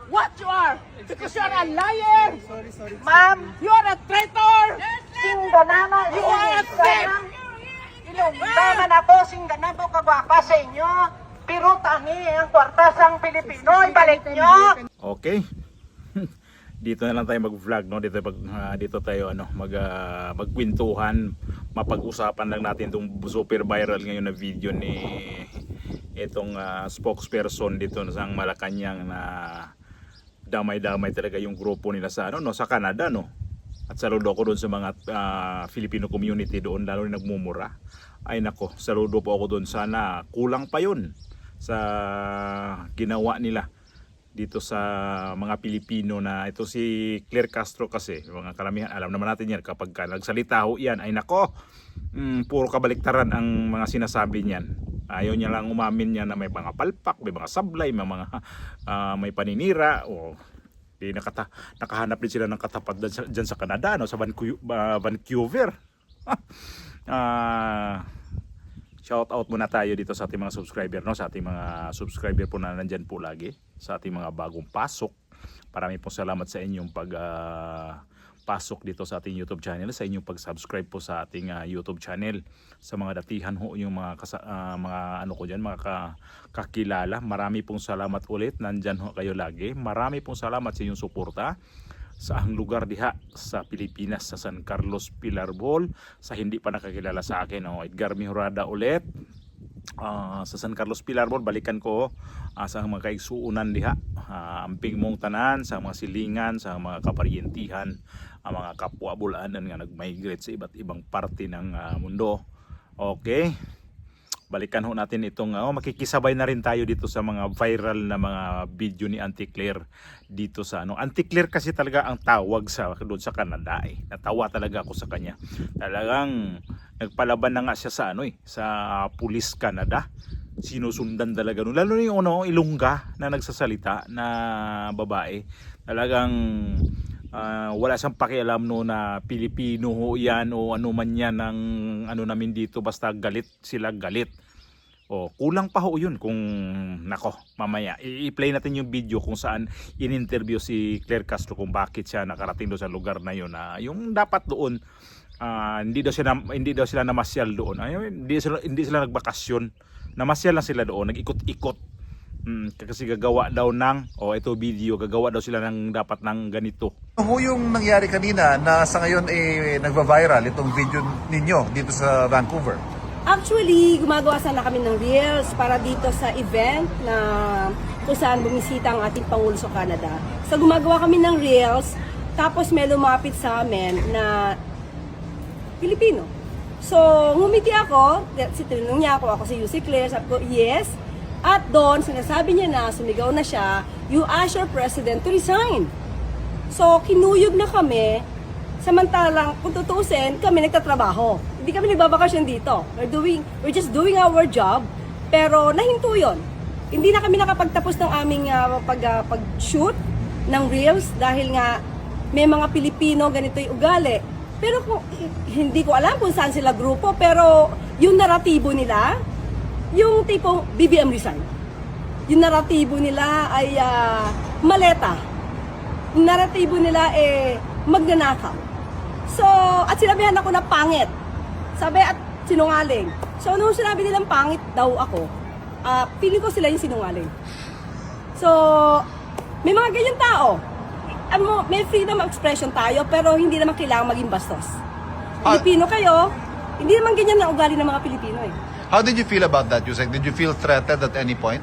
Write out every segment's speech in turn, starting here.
what you are. Because you are a liar. Ma'am, You are a traitor. singganana, You are a thief. Ilunggangan ako, singganan po kagwapa sa inyo. Pero tangi ang kwartasang Pilipino, ibalik nyo. Okay. Dito na lang tayo mag-vlog, no? Dito tayo magkwentuhan, mapag-usapan lang natin itong super viral ngayon na video ni itong spokesperson dito sa Malacanang na damay-damay talaga yung grupo nila sa sa Canada, no. At saludo ko doon sa mga Filipino community doon, lalo na nagmumura. Ay nako, saludo po ako doon, sana kulang pa yun sa ginawa nila dito sa mga Pilipino. Na ito si Claire Castro kasi, mga karamihan alam naman natin yan, kapag nagsalita ho yan, ay nako, puro kabaliktaran ang mga sinasabi niyan. Ayaw niya lang umamin niya na may mga palpak, may mga sablay, may mga may paninira. Nakahanap din sila ng katapat dyan sa Canada, no, sa Vancouver. Shout out muna tayo dito sa ating mga subscriber, no, sa ating mga subscriber po na nandyan po lagi, sa ating mga bagong pasok. Marami pong salamat sa inyong pasok dito sa ating YouTube channel, sa inyong pag-subscribe po sa ating YouTube channel. Sa mga datihan ho, yung mga kakilala, marami pong salamat ulit. Nandyan ho kayo lagi. Marami pong salamat sa inyong suporta sa ang lugar diha sa Pilipinas, sa San Carlos, Pilarbol. Sa hindi pa nakakilala sa akin, Edgar Mejorada ulit. Sa San Carlos, Pilarbol, balikan ko sa mga kaigsuunan diha, amping mong tanan, sa mga silingan, sa mga kaparyentihan, ang mga kapwa-bulanan nga nag-migrate sa iba't ibang parte ng mundo. Okay, balikan ho natin itong makikisabay na rin tayo dito sa mga viral na mga video ni Auntie Claire dito sa Auntie Claire kasi talaga ang tawag doon sa Canada. Natawa talaga ako sa kanya. Talagang nagpalaban na nga siya sa sa Police Canada. Sinusundan talaga noon. Lalo na yung Ilongga na nagsasalita na babae. Talagang wala siyang pakialam na Pilipino ho yan o ano man yan ng namin dito, basta galit sila, galit. Kulang pa ho yun kung mamaya i-play natin yung video kung saan in-interview si Claire Castro kung bakit siya nakarating doon sa lugar na yun, yung dapat doon hindi daw sila namasyal doon. Hindi sila nagbakasyon, namasyal lang sila doon, nag-ikot-ikot. Kasi gagawa daw ito video, gagawa daw sila dapat ng ganito. Ano yung nangyari kanina na sa ngayon nagva-viral itong video ninyo dito sa Vancouver? Actually, gumagawa sana kami ng reels para dito sa event na kung saan bumisita ang ating Pangulo sa Canada. So gumagawa kami ng reels, tapos may lumapit sa amin na Pilipino. So ngumiti ako, tinanong niya ako si UC Claire, sabi ko, yes. At doon, sinasabi niya na, sumigaw na siya, you ask your president to resign. So, kinuyog na kami, samantalang, kung tutuusin, kami nagtatrabaho. Hindi kami nagbabakasyon dito. We're just doing our job, pero nahinto yun. Hindi na kami nakapagtapos ng aming pag-shoot ng reels dahil nga may mga Pilipino ganito yung ugali. Pero hindi ko alam kung saan sila grupo, pero yung naratibo nila, yung tipong BBM resign. Yung naratibo nila ay maleta. Yung naratibo nila magnanakaw. So, at sinabihan ako na pangit. Sabi at sinungaling. So, nung sinabi nilang pangit daw ako, feeling ko sila yung sinungaling. So, may mga ganyan tao. May freedom of expression tayo, pero hindi naman kailangan maging bastos. Pilipino kayo, hindi naman ganyan na ugali ng mga Pilipino How did you feel about that, Yusek? Did you feel threatened at any point?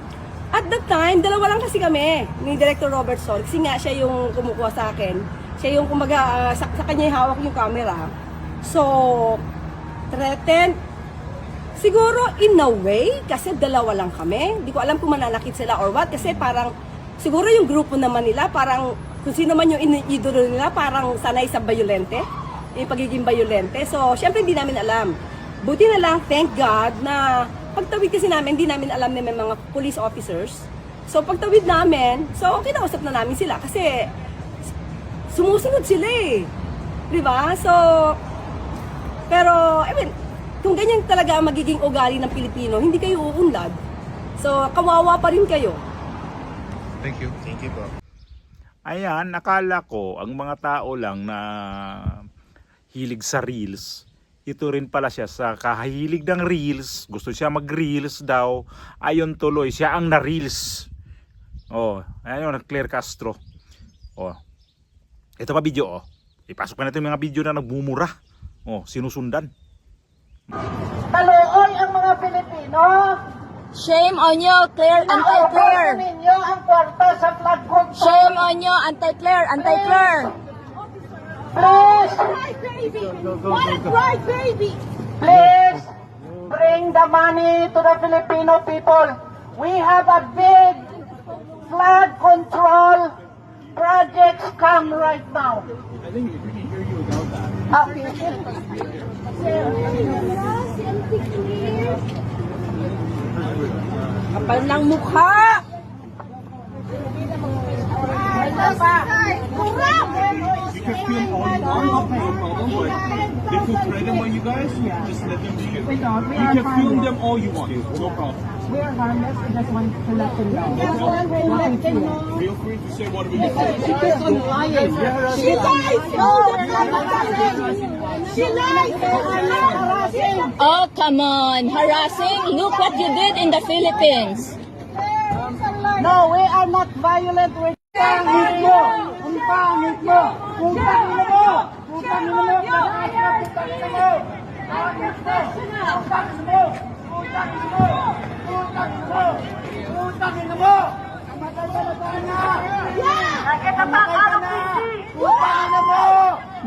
At that time, dalawa lang kasi kami ni Director Robert Sol. Kasi nga siya yung kumukuha sa akin. Siya yung kumbaga, sa kanya yung hawak yung camera. So, threatened. Siguro in a way, kasi dalawa lang kami. Hindi ko alam kung mananakit sila or what. Kasi parang, siguro yung grupo naman nila, parang kung sino man yung idolo nila, parang sanay sa violente. Yung pagiging violente. So, syempre hindi namin alam. Buti na lang, thank God, na pagtawid kasi namin, hindi namin alam na may mga police officers. So pagtawid namin, so kinausap na namin sila kasi sumusunod sila Diba? So, pero, kung ganyan talaga ang magiging ugali ng Pilipino, hindi kayo uunlad. So, kawawa pa rin kayo. Thank you. Thank you, bro. Ayan, akala ko ang mga tao lang na hilig sa reels, ito rin pala siya sa kahilig ng reels, gusto siya mag-reels daw, ayon tuloy siya ang na-reels. Oh, ayun, Claire Castro. Oh. Ito pa video, oh. Ipasok pa natin yung mga video na nagmumura. Oh, sinusundan. Taluoy ang mga Pilipino. Shame on you, Claire, Nauubusin anti-Claire. ninyo ang kwarta sa flood control. Shame on you, anti-Claire, anti-Claire. Please, What a cry, baby! please, bring the money to the Filipino people. We have a big flood control projects come right now. I think we can hear you without that. Kapal ng mukha! You can film all you want, no problem, but they put threaten on you guys, just let them do it. You can film them all you want, no problem. We are harmless. We just want to let them know. Feel free to say whatever you want. She keeps on lying. She lies! No, we're not harassing. She lies! We're not harassing. Oh, come on, harassing. Look what you did in the Philippines. No, we are not violent. We're pangit mo! Ang pangit mo! Putang ina mo! Putang ina mo! Putang ina mo! Pangit mo! Putang ina mo! Putang ina mo! Putang ina mo! Putang ina mo! Kamatay ka na sana! Nakita pa ka na! Putang ina mo!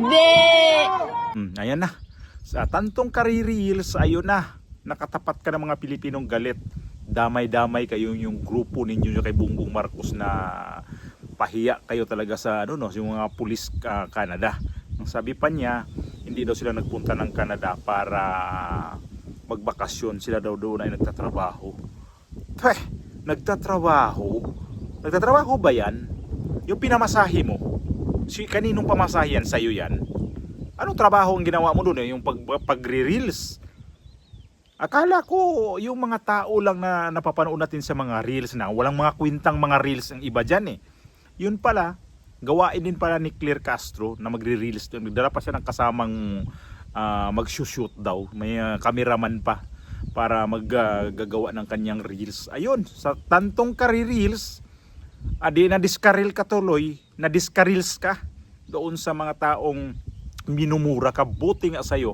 Be. Ayan na. Sa tantong kari-reels, ayun na. Nakatapat ka ng mga Pilipinong galit. Damay-damay kayo yung grupo ninyo kay Bongbong Marcos na pahiya kayo talaga sa yung mga pulis Canada. Ang sabi pa niya, hindi daw sila nagpunta ng Canada para magbakasyon, sila daw doon ay nagtatrabaho. Nagtatrabaho? Nagtatrabaho ba yan? Yung pinamasahe mo, kaninong pamasahe yan? Sa'yo yan? Anong trabaho ang ginawa mo doon? Yung pagre-reels? Akala ko yung mga tao lang na napapanood natin sa mga reels na walang mga kwintang mga reels ang iba dyan eh. Yun pala, gawain din pala ni Claire Castro na magre-reels doon. Nagdala pa siya ng kasamang mag-shoot daw. May cameraman pa para maggagawa ng kanyang reels. Ayun, sa tantong kari-reels, na-discarrel ka tuloy, na-discarreels ka doon sa mga taong minumura ka. Buti nga sa'yo.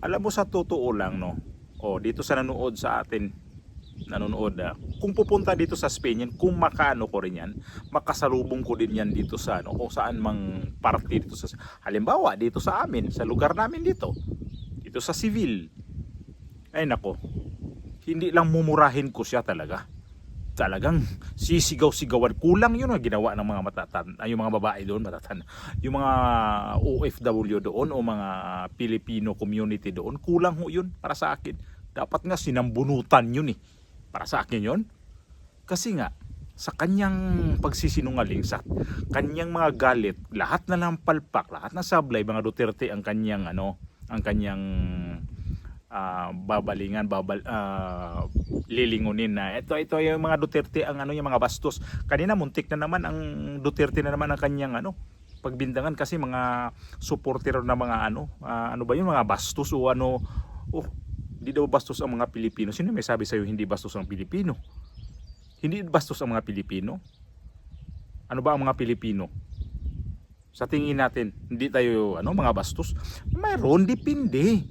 Alam mo sa totoo lang, no? O, dito sa nanood sa atin, kung pupunta dito sa Spain yan, kung makaano ko rin yan, makasalubong ko din yan dito sa kung saan mang parte dito sa, halimbawa dito sa amin, sa lugar namin dito sa Civil. Ay nako, hindi lang mumurahin ko siya talagang sisigaw-sigawan. Kulang yun ang ginawa ng mga yung mga babae doon, yung mga OFW doon o mga Filipino community doon, kulang ho yun para sa akin. Dapat nga sinambunutan yun eh. Para sa akin yun. Kasi nga, sa kanyang pagsisinungaling, sa kanyang mga galit, lahat na ng palpak, lahat na sablay, mga Duterte ang kanyang lilingunin na ito yung mga Duterte ang yung mga bastos. Kanina muntik na naman ang Duterte na naman ang kanyang pagbindangan kasi mga supporter na mga mga bastos o hindi daw bastos ang mga Pilipino. Sino may sabi sa'yo hindi bastos ang Pilipino? Hindi bastos ang mga Pilipino? Ano ba ang mga Pilipino? Sa tingin natin, hindi tayo mga bastos. Mayroon, depende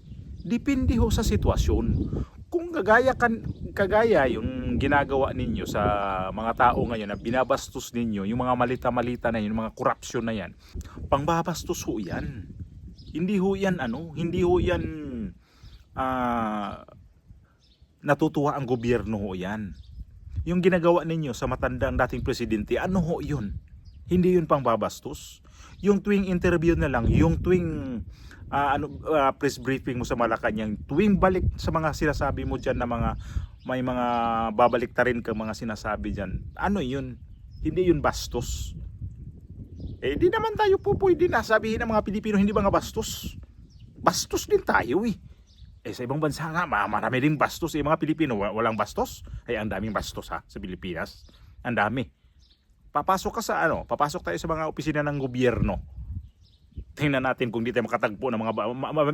ho sa sitwasyon. Kung kagaya yung ginagawa ninyo sa mga tao ngayon na binabastos ninyo, yung mga malita-malita na yun, yung mga korupsyon na yan, pangbabastos ho yan. Hindi ho yan natutuwa ang gobyerno ho yan. Yung ginagawa ninyo sa matandang dating presidente, ho yun? Hindi yun pangbabastos. Yung tuwing interview na lang, yung tuwing press briefing mo sa Malacanang, tuwing balik sa mga sinasabi mo dyan na may mga babalik ta rin kang mga sinasabi dyan, yun? Hindi yun bastos. Di naman tayo po pwede na sabihin ng mga Pilipino hindi ba nga bastos? Bastos din tayo eh. Sa ibang bansa nga, marami ding bastos. Mga Pilipino, walang bastos? Ay, ang daming bastos sa Pilipinas. Ang dami. papasok ka sa papasok tayo sa mga opisina ng gobyerno. Tingnan natin kung di tayo makatagpo ng mga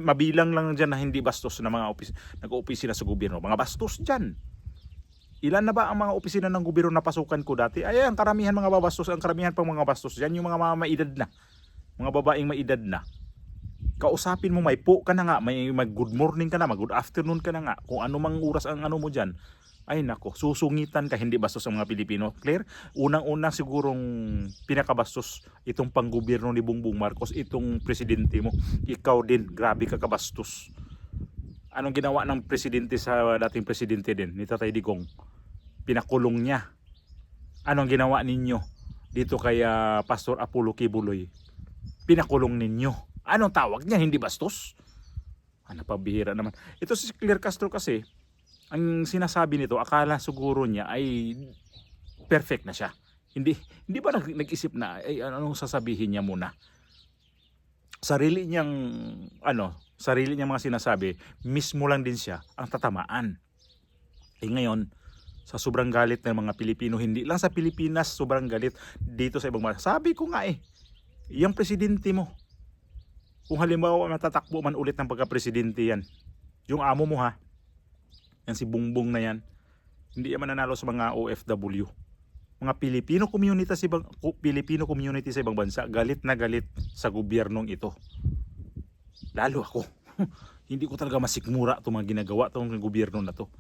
mabilang lang diyan na hindi bastos na mga nag-oopisina sa gobyerno. Mga bastos diyan. Ilan na ba ang mga opisina ng gobyerno na pasukan ko dati? Ay, ang karamihan mga babastos, ang karamihan pang mga bastos diyan, yung mga maedad na. Mga babaeng maedad na. Kausapin mo, may po ka na nga, may mag-good morning ka na, mag-good afternoon ka na nga. Kung ano mang oras ang ano mo diyan. Ay nako, susungitan ka, hindi bastos ang mga Pilipino. Clear? Unang-unang sigurong pinakabastos itong panggobyerno ni Bongbong Marcos, itong presidente mo. Ikaw din, grabe ka kabastos. Anong ginawa ng presidente sa dating presidente din, ni Tatay Digong? Pinakulong niya. Anong ginawa ninyo dito kay Pastor Apollo Kibuloy? Pinakulong ninyo. Anong tawag niya? Hindi bastos? Ano, pabihira naman. Ito si Claire Castro kasi, ang sinasabi nito, akala siguro niya ay perfect na siya. Hindi ba nag-isip na ay anong sasabihin niya muna? Sarili niyang mga sinasabi, mismo lang din siya ang tatamaan. Ngayon, sa sobrang galit ng mga Pilipino, hindi lang sa Pilipinas, sobrang galit dito sa ibang bansa. Sabi ko nga yung presidente mo, kung halimbawa matatakbo man ulit ng pagka-presidente yan, yung amo mo yan si Bongbong na yan, hindi yan mananalo sa mga OFW. Mga Pilipino community sa ibang bansa, galit na galit sa gobyernong ito. Lalo ako. Hindi ko talaga masikmura itong mga ginagawa itong gobyerno na to.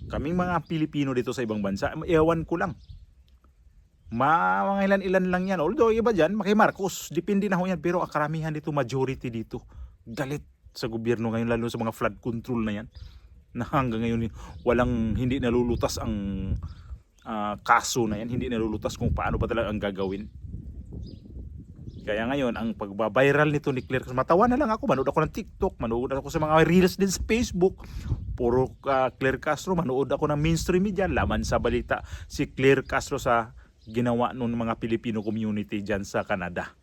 Kaming mga Pilipino dito sa ibang bansa, ewan ko lang. Mga ilan-ilan lang yan. Although iba dyan, kay Marcos, depende na ho yan. Pero karamihan dito, majority dito, galit sa gobyerno ngayon, lalo sa mga flood control na yan. Na hanggang ngayon hindi nalulutas ang kaso na yan, hindi nalulutas kung paano ba talaga ang gagawin. Kaya ngayon ang pagbabiral nito ni Claire, matawa na lang ako, manood ako ng TikTok, manood ako sa mga reels din sa Facebook, puro Claire Castro, manood ako ng mainstream media, laman sa balita si Claire Castro sa ginawa ng mga Filipino community dyan sa Canada.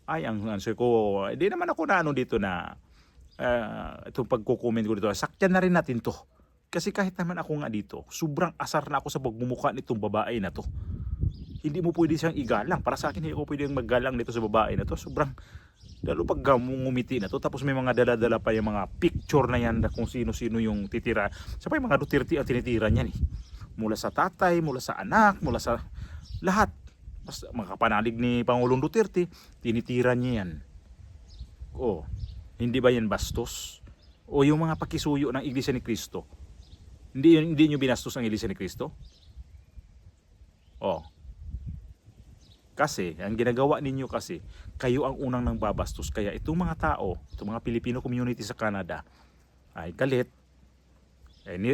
Ay, ang answer ko, hindi naman ako na dito na itong pagko-comment ko dito, sakyan na rin natin to. Kasi kahit naman ako nga dito, sobrang asar na ako sa pagmumukha nitong babae na to. Hindi mo pwede siyang igalang. Para sa akin, hindi ako pwede maggalang nito sa babae na to. Sobrang, lalo pag ngumiti na to, tapos may mga dala-dala pa yung mga picture na yan na kung sino-sino yung titira. Sa pa yung mga Duterte ang tinitira niyan Mula sa tatay, mula sa anak, mula sa lahat. Basta mga kapanalig ni Pangulong Duterte, tinitira niya yan. Hindi ba yan bastos? O yung mga pakisuyo ng Iglesia ni Cristo? Hindi nyo binastos ang Iglesia ni Cristo? Kasi, ang ginagawa ninyo kasi, kayo ang unang nang babastos. Kaya itong mga tao, itong mga Filipino community sa Canada, ay galit.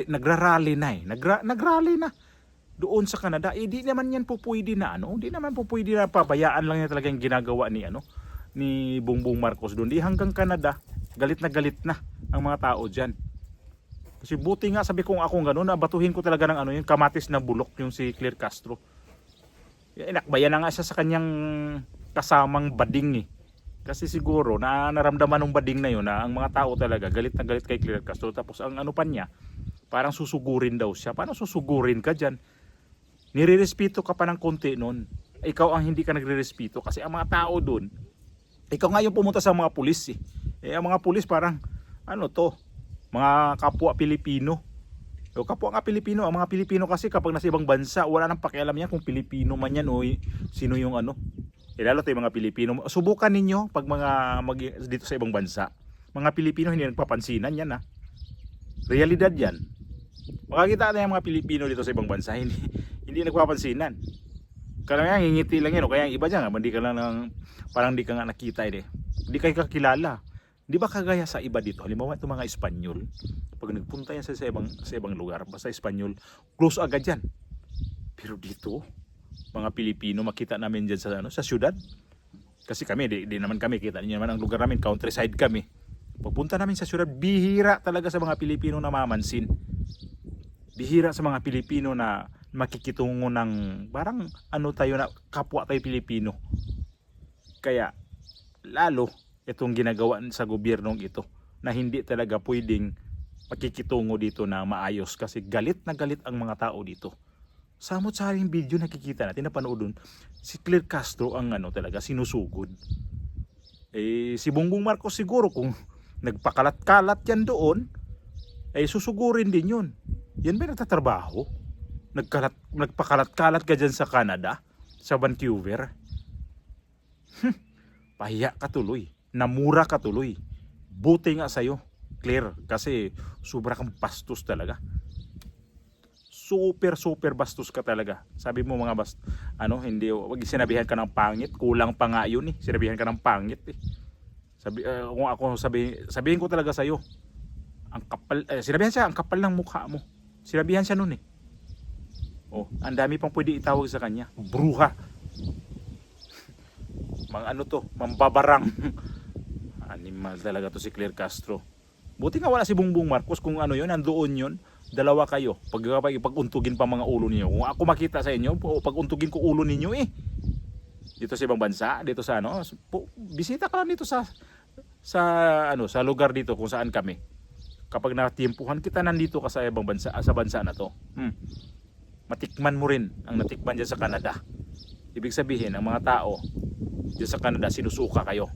Nagrarally na nagrally na. Doon sa Canada, di naman yan po pwede na hindi naman po pwede na pabayaan lang yan talaga yung ginagawa ni Bongbong Marcos doon. Di hanggang Canada, galit na ang mga tao dyan. Kasi buti nga, sabi kong ako gano'n, nabatuhin ko talaga ng yung kamatis na bulok yung si Claire Castro. Inakbayan na nga siya sa kanyang kasamang bading Kasi siguro na naramdaman ng bading na yun na ang mga tao talaga galit na galit kay Claire Castro. Tapos ang pa niya, parang susugurin daw siya. Paano susugurin ka dyan? Nire-respeto ka pa ng konti nun. Ikaw ang hindi ka nagre-respeto kasi ang mga tao doon, ikaw nga yung pumunta sa mga pulis ang mga pulis parang mga kapwa Pilipino. Kapwa nga Pilipino, ang mga Pilipino kasi kapag nasa ibang bansa, wala nang pakialam yan kung Pilipino man yan o sino yung lalo tayo mga Pilipino. Subukan ninyo pag dito sa ibang bansa. Mga Pilipino hindi nagpapansinan yan Realidad yan. Makakita na yung mga Pilipino dito sa ibang bansa, hindi nagpapansinan. Kaya ngingiti lang yan. O kaya iba dyan, hindi ka lang parang hindi ka nga nakita Hindi kayo kakilala. Di ba kagaya sa iba dito? Halimbawa itong mga Espanyol, pag nagpunta yan sa ibang lugar, basta Espanyol, close agad yan. Pero dito, mga Pilipino, makita namin dyan sa syudad. Kasi kami, di naman kami, kita niyo naman ang lugar namin, countryside kami. Pagpunta namin sa syudad, bihira talaga sa mga Pilipino na mamansin. Bihira sa mga Pilipino na makikitungo ng parang tayo na kapwa tayo Pilipino. Kaya lalo itong ginagawa sa gobyernong ito na hindi talaga pwedeng makikitungo dito na maayos kasi galit na galit ang mga tao dito samot-saring video nakikita natin, napanood dun, si Claire Castro ang talaga sinusugod. Si Bongbong Marcos siguro kung nagpakalat-kalat yan doon, susugurin din yun. Yan ba nagtatrabaho? Nagpakalat-kalat ka dyan sa Canada, sa Vancouver. Pahiya ka tuloy, namura ka tuloy. Buti nga sa'yo, Claire, kasi sobra kang bastos talaga. Super bastos ka talaga. Sabi mo mga hindi, wag sinabihan ka ng pangit, kulang pa nga yun sinabihan ka ng pangit kung ako sabihin ko talaga sa iyo, ang kapal, sinabihan siya, ang kapal ng mukha mo. Sinabihan siya noon ang dami pang pwede itawag sa kanya, bruha. Mga mambabarang. Animal talaga to si Claire Castro. Buti nga wala si Bongbong Marcos, kung yun, nandoon yun, dalawa kayo. Pag-untugin pa mga ulo niyo. Kung ako makita sa inyo, pag-untugin ko ulo ninyo dito sa ibang bansa, dito sa bisita ka lang dito sa lugar dito kung saan kami. Kapag natimpuhan kita nandito ka sa ibang bansa, sa bansa na to. Matikman mo rin ang natikman diyan sa Canada. Ibig sabihin, ang mga tao diyan sa Canada sinusuka kayo.